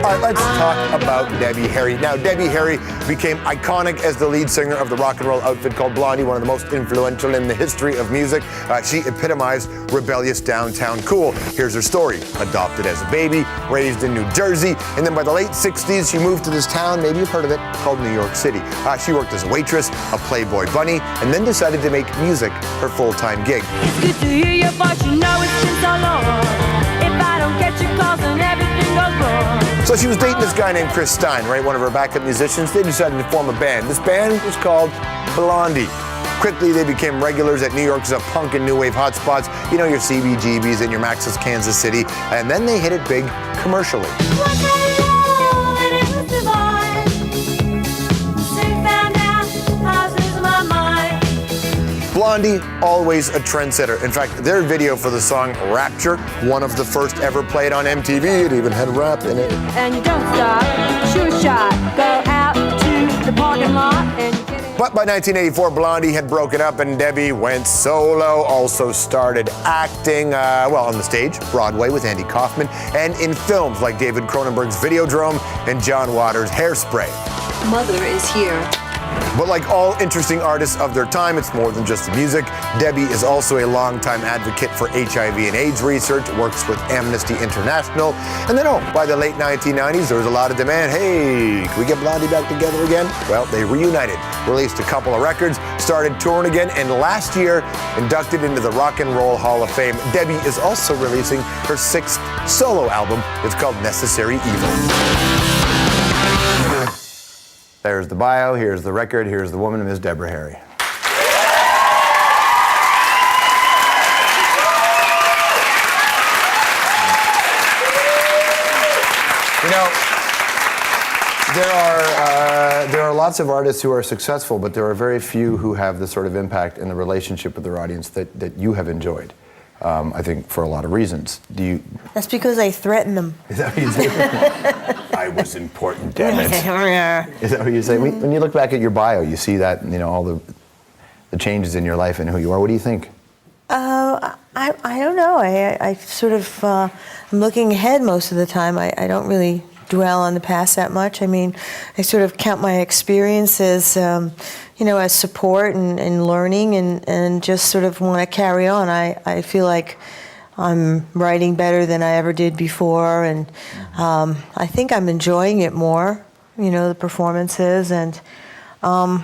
All right, let's talk about Debbie Harry. Now, Debbie Harry became iconic as the lead singer of the rock and roll outfit called Blondie, one of the most influential in the history of music. She epitomized rebellious downtown cool. Here's her story. Adopted as a baby, raised in New Jersey, and then by the late 60s, she moved to this town, maybe you've heard of it, called New York City. She worked as a waitress, a Playboy bunny, and then decided to make music her full-time gig. It's good to hear your voice, you know it's been so long. If I don't get your calls, then everything goes wrong. So she was dating this guy named Chris Stein, right? One of her backup musicians. They decided to form a band. This band was called Blondie. Quickly, they became regulars at New York's punk and new wave hotspots. You know, your CBGBs and your Max's Kansas City. And then they hit it big commercially. Blondie, always a trendsetter. In fact, their video for the song Rapture, one of the first ever played on MTV, it even had rap in it. And you don't stop, shoot a shot, go out to the parking lot and you get it. But by 1984, Blondie had broken up and Debbie went solo, also started acting, on the stage, Broadway with Andy Kaufman, and in films like David Cronenberg's Videodrome and John Waters' Hairspray. Mother is here. But like all interesting artists of their time, it's more than just the music. Debbie is also a longtime advocate for HIV and AIDS research, works with Amnesty International. And then, by the late 1990s, there was a lot of demand. Hey, can we get Blondie back together again? Well, they reunited, released a couple of records, started touring again, and last year, inducted into the Rock and Roll Hall of Fame. Debbie is also releasing her 6th solo album. It's called Necessary Evil. There's the bio, here's the record, here's the woman, Ms. Deborah Harry. You know, there are lots of artists who are successful, but there are very few who have the sort of impact and the relationship with their audience that you have enjoyed. I think for a lot of reasons. That's because I threaten them. Is that what you say? I was important, damn it. Is that what you say? When you look back at your bio, you see that, all the changes in your life and who you are. What do you think? I don't know. I sort of, I'm looking ahead most of the time. I don't really dwell on the past that much. I mean, I sort of count my experiences, as support and learning and just sort of want to carry on. I feel like I'm writing better than I ever did before, and I think I'm enjoying it more, the performances, and, I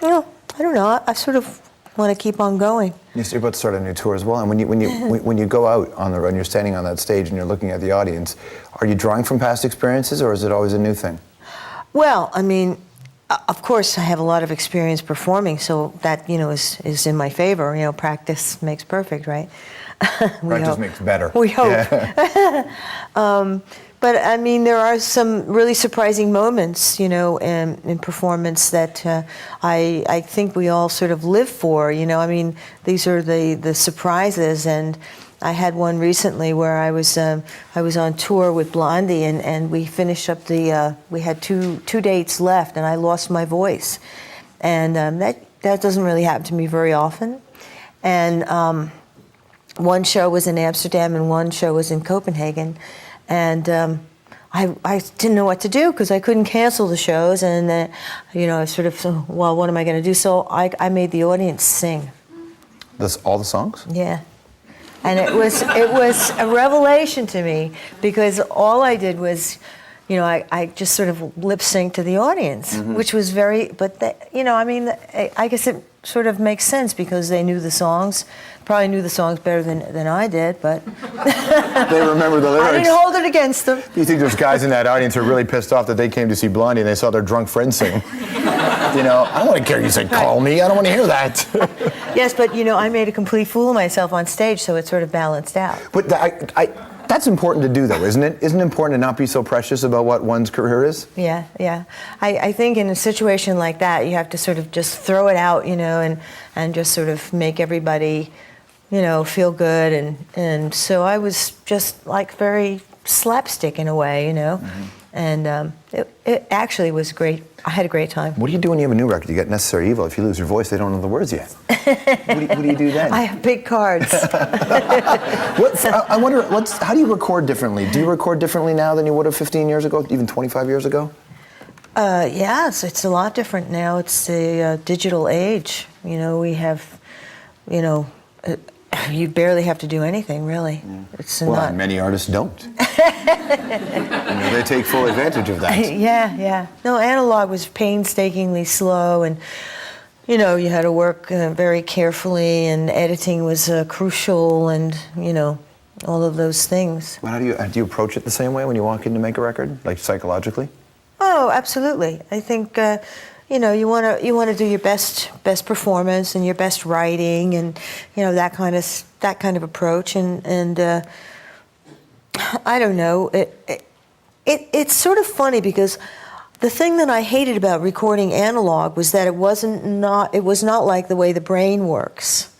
don't know, I sort of want to keep on going. You're about to start a new tour as well, and when you go out on the road and you're standing on that stage and you're looking at the audience, are you drawing from past experiences, or is it always a new thing? Well, I mean, of course, I have a lot of experience performing, so that, is in my favor. Practice makes perfect, right? Practice makes better. We hope. Yeah. But, I mean, there are some really surprising moments, in performance that I think we all sort of live for, I mean, these are the surprises, and I had one recently where I was on tour with Blondie, and we finished up we had two dates left, and I lost my voice, and that doesn't really happen to me very often, and one show was in Amsterdam and one show was in Copenhagen, and I didn't know what to do because I couldn't cancel the shows, and I sort of, well, what am I going to do? So I made the audience sing. All the songs? Yeah. And it was a revelation to me, because all I did was, I just sort of lip synced to the audience, which was I guess it sort of makes sense because they knew the songs, probably knew the songs better than I did, but they remember the lyrics. I didn't hold it against them. Do you think there's guys in that audience who are really pissed off that they came to see Blondie and they saw their drunk friend sing? I don't want to hear you say, call me. I don't want to hear that. Yes, but, I made a complete fool of myself on stage, so it sort of balanced out. But that's important to do, though, isn't it? Isn't it important to not be so precious about what one's career is? Yeah. I think in a situation like that, you have to sort of just throw it out, and just sort of make everybody, feel good. And so I was just, very slapstick in a way, you know. And it actually was great. I had a great time. What do you do when you have a new record? You get Necessary Evil. If you lose your voice, they don't know the words yet. What do you do then? I have big cards. I wonder, how do you record differently? Do you record differently now than you would have 15 years ago, even 25 years ago? Yes, it's a lot different now. It's the digital age. You know, we have, you know, you barely have to do anything, really. It's Well, not. many artists don't. They take full advantage of that. Yeah. No, analog was painstakingly slow, and you know, you had to work very carefully, and editing was crucial, and you know, all of those things. Well, do you approach it the same way when you walk in to make a record, like psychologically? Oh, absolutely. I think you know, you want to do your best performance and your best writing, and you know, that kind of approach, and I don't know. It's sort of funny because the thing that I hated about recording analog was that it was not like the way the brain works.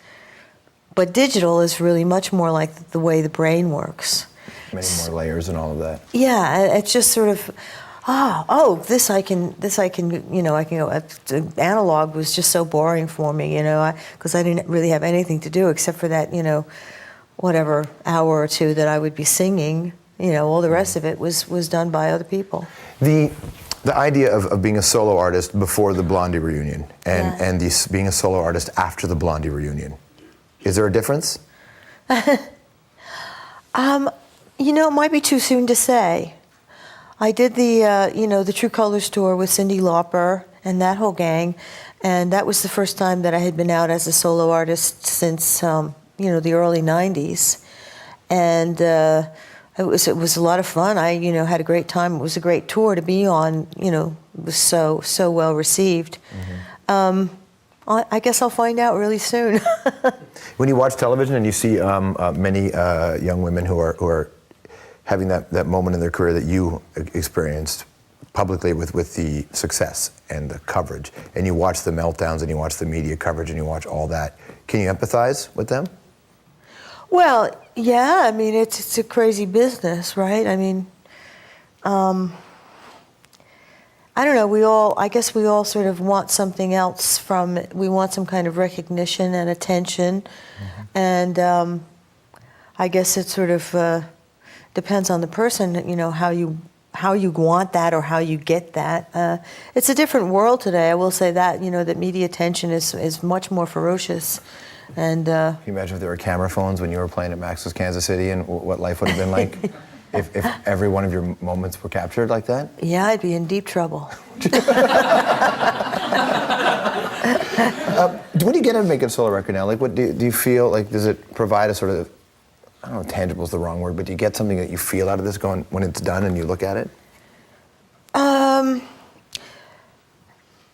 But digital is really much more like the way the brain works. Many more layers and all of that. Yeah, it's just sort of, this I can, you know, I can go. Analog was just so boring for me, you know, because I didn't really have anything to do except for that, you know, whatever hour or two that I would be singing. You know, all the rest of it was done by other people. The idea of being a solo artist before the Blondie reunion and being a solo artist after the Blondie reunion, is there a difference? You know, it might be too soon to say. I did the True Colors tour with Cyndi Lauper and that whole gang, and that was the first time that I had been out as a solo artist since you know, the early '90s, and it was a lot of fun. I had a great time. It was a great tour to be on. You know, it was so well received. I guess I'll find out really soon. When you watch television and you see many young women who are having that moment in their career that you experienced publicly with the success and the coverage, and you watch the meltdowns and you watch the media coverage and you watch all that, can you empathize with them? Well, yeah. I mean, it's a crazy business, right? I mean, I don't know. I guess we all sort of want something else from it. We want some kind of recognition and attention, and I guess it sort of depends on the person. You know, how you want that or how you get that. It's a different world today. I will say that. You know, that media attention is much more ferocious. And can you imagine if there were camera phones when you were playing at Max's Kansas City, and what life would have been like if every one of your moments were captured like that? Yeah, I'd be in deep trouble. What do you get out of making a solo record now? Like, what do you feel like? Does it provide a sort of, I don't know, tangible is the wrong word, but do you get something that you feel out of this going when it's done and you look at it?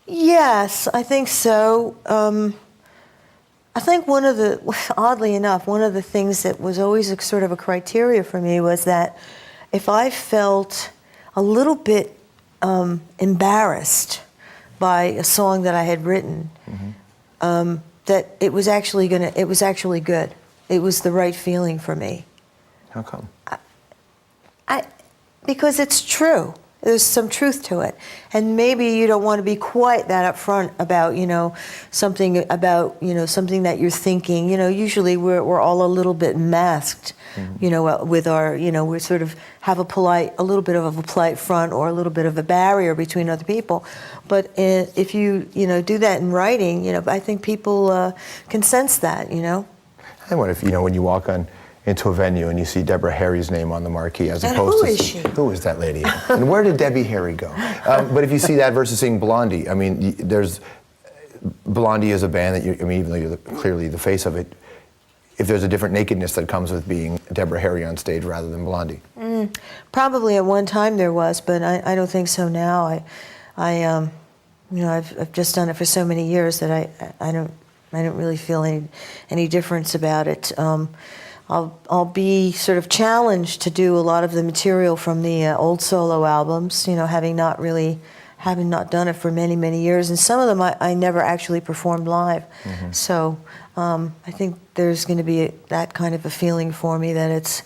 Yes, I think so. I think oddly enough, one of the things that was always a sort of a criteria for me was that if I felt a little bit embarrassed by a song that I had written, that it was actually good. It was the right feeling for me. How come? Because it's true. There's some truth to it, and maybe you don't want to be quite that upfront about something that you're thinking. You know, usually we're all a little bit masked. You know, with our we sort of have a little bit of a polite front or a little bit of a barrier between other people. But if you do that in writing, I think people can sense that. I wonder if when you walk into a venue and you see Deborah Harry's name on the marquee as and opposed who to is she? Who is that lady? And where did Debbie Harry go? But if you see that versus seeing Blondie, I mean, Blondie is a band that even though you're clearly the face of it, if there's a different nakedness that comes with being Deborah Harry on stage rather than Blondie. Probably at one time there was, but I don't think so now. I've just done it for so many years that I don't really feel any difference about it. I'll be sort of challenged to do a lot of the material from the old solo albums, having not done it for many, many years. And some of them I never actually performed live. So I think there's going to be that kind of a feeling for me that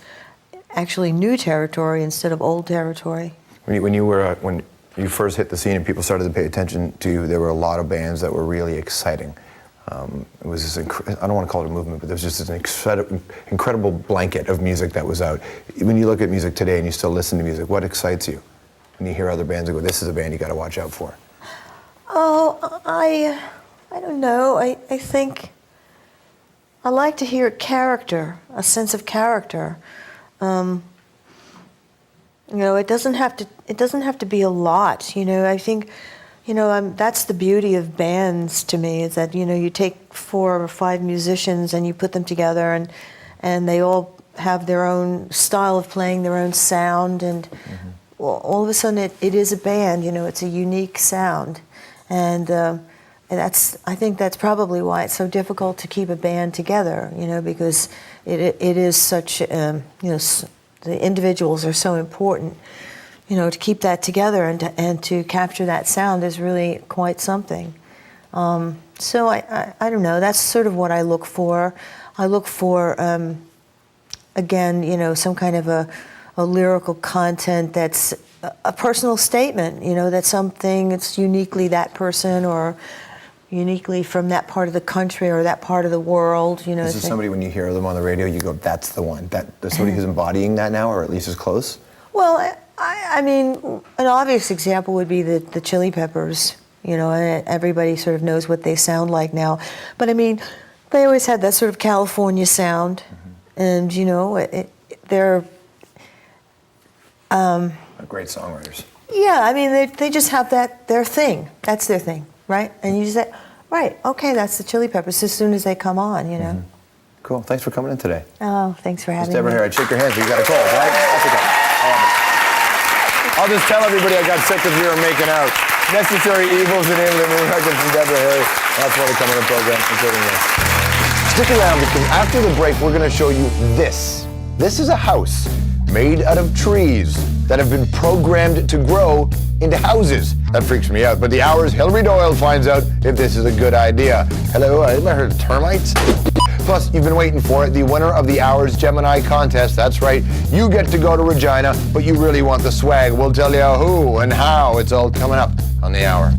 actually new territory instead of old territory. When you first hit the scene and people started to pay attention to you, there were a lot of bands that were really exciting. It was this I don't want to call it a movement, but there was just this incredible blanket of music that was out. When you look at music today and you still listen to music, what excites you when you hear other bands and go, this is a band you got to watch out for? Oh, I don't know. I think I like to hear character, a sense of character. You know, it doesn't have to be a lot. You know, I think, you know, that's the beauty of bands to me, is that, you know, you take 4 or 5 musicians and you put them together, and they all have their own style of playing, their own sound, and all of a sudden it is a band. You know, it's a unique sound, and I think that's probably why it's so difficult to keep a band together. You know, because it is such you know, the individuals are so important. You know, to keep that together and to capture that sound is really quite something. So I don't know. That's sort of what I look for. I look for again, you know, some kind of a lyrical content that's a personal statement. You know, that's something that's uniquely that person, or uniquely from that part of the country or that part of the world. You know, Is there somebody, when you hear them on the radio, you go, that's the one? There's somebody who's embodying that now, or at least is close? Well, I mean, an obvious example would be the Chili Peppers. You know, and everybody sort of knows what they sound like now. But I mean, they always had that sort of California sound, and you know, they're Great songwriters. Yeah, I mean, they just have their thing. That's their thing, right? And you just say, right, okay, that's the Chili Peppers as soon as they come on, you know. Cool. Thanks for coming in today. Oh, thanks for having Miss Deborah me. here. I'd shake your hands, but you got a cold, right? That's okay. I love it. I'll just tell everybody I got sick of you and making out. Necessary Evils in England. We're talking from Deborah Harry. That's why they come on the program, including this. Stick around, because after the break, we're going to show you this. This is a house made out of trees that have been programmed to grow into houses. That freaks me out. But the Hour's Hilary Doyle finds out if this is a good idea. Hello, I never heard of termites. Plus, you've been waiting for it, the winner of the Hour's Gemini contest. That's right, you get to go to Regina, but you really want the swag. We'll tell you who and how. It's all coming up on the Hour.